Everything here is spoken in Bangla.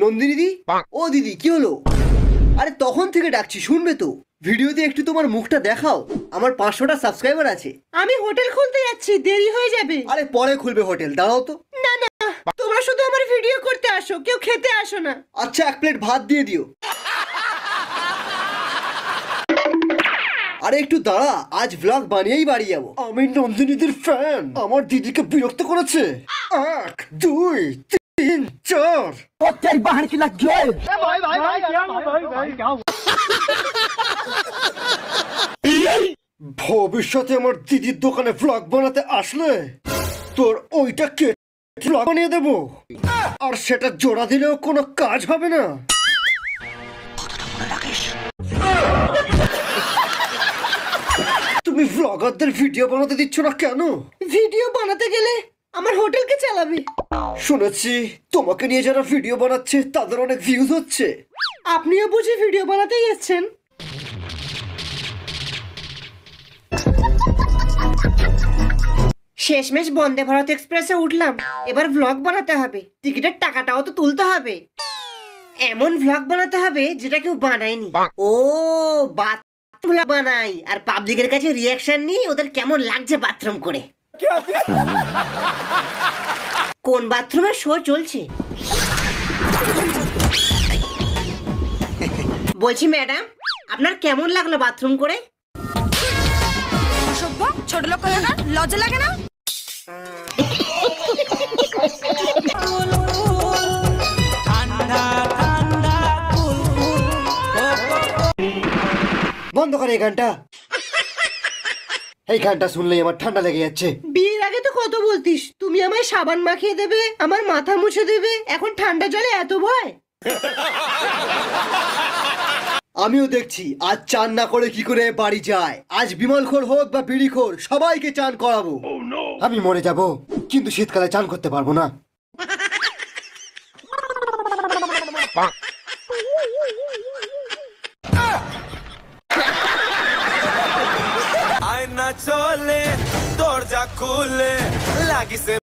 নন্দিনী দি, ও দিদি কি হলো? আরে তখন থেকে ডাকছি, শুনবে তো? ভিডিওতে একটু তোমার মুখটা দেখাও, আমার 500টা সাবস্ক্রাইবার আছে। আমি হোটেল খুলতে যাচ্ছি, দেরি হয়ে যাবে। আরে পরে খুলবে হোটেল, দাঁড়াও তো। না না, তোমরা শুধু আমার ভিডিও করতে আসো, কেউ খেতে আসো না। আচ্ছা, 1 প্লেট ভাত দিয়ে দিও। আরে একটু দাঁড়া, আজ ব্লগ বানিয়েই বাড়ি যাবো। আমি নন্দিনীদের ফ্যান, আমার দিদিকে বিরক্ত করেছে। 1 2 3 4 ভবিষ্যতে আমার দিদির দোকানে ব্লগ বানাতে আসলে তোর ওইটা কে ব্লগ বানিয়ে দেবো, আর সেটা জোড়া দিলেও কোনো কাজ হবে না। তুমি ব্লগারদের ভিডিও বানাতে দিচ্ছ না কেন? ভিডিও বানাতে গেলে আমার হোটেলকে চালাবে। শুনেছি তোমাকে নিয়ে যারা ভিডিও বানাচ্ছে তাদের অনেক ভিউজ হচ্ছে। আপনিও বুঝি ভিডিও বানাতেই এসেছেন? শেষমেশ বন্দে ভারত এক্সপ্রেসে উঠলাম, এবার ভ্লগ বানাতে হবে, টিকিটের টাকাটাও তো তুলতে হবে। এমন ভ্লগ বানাতে হবে যেটা কেউ বানায়নি। ও বাথরুম বানাই আর পাবলিকের কাছে রিয়াকশন নিই ওদের কেমন লাগছে বাথরুম করে। কোন বাথরুমের শো চলছে? বলছি ম্যাডাম, আপনার কেমন লাগলো বাথরুম করে? অসভ্য ছোট লোক কথা না, লজ্জা লাগে না? বন্ধ করে এই গানটা, এই গানটা শুনলেই আমার ঠান্ডা লেগে যাচ্ছে। বিয়ের আগে তো কত বলতিস তুমি আমায় সাবান মাখিয়ে দেবে, আমার মাথা মুছে দেবে, এখন ঠান্ডা জলে এত ভয়। আমিও দেখছি আজ চান না করে কি করে বাড়ি যায়। আজ বিমলখোর হোক বা বিড়িখোর, সবাইকে চান করাবো। আমি মরে যাব, কিন্তু শীতকালে চান করতে পারবো না। আয়না চলে দরজা খুলে লাগিছে।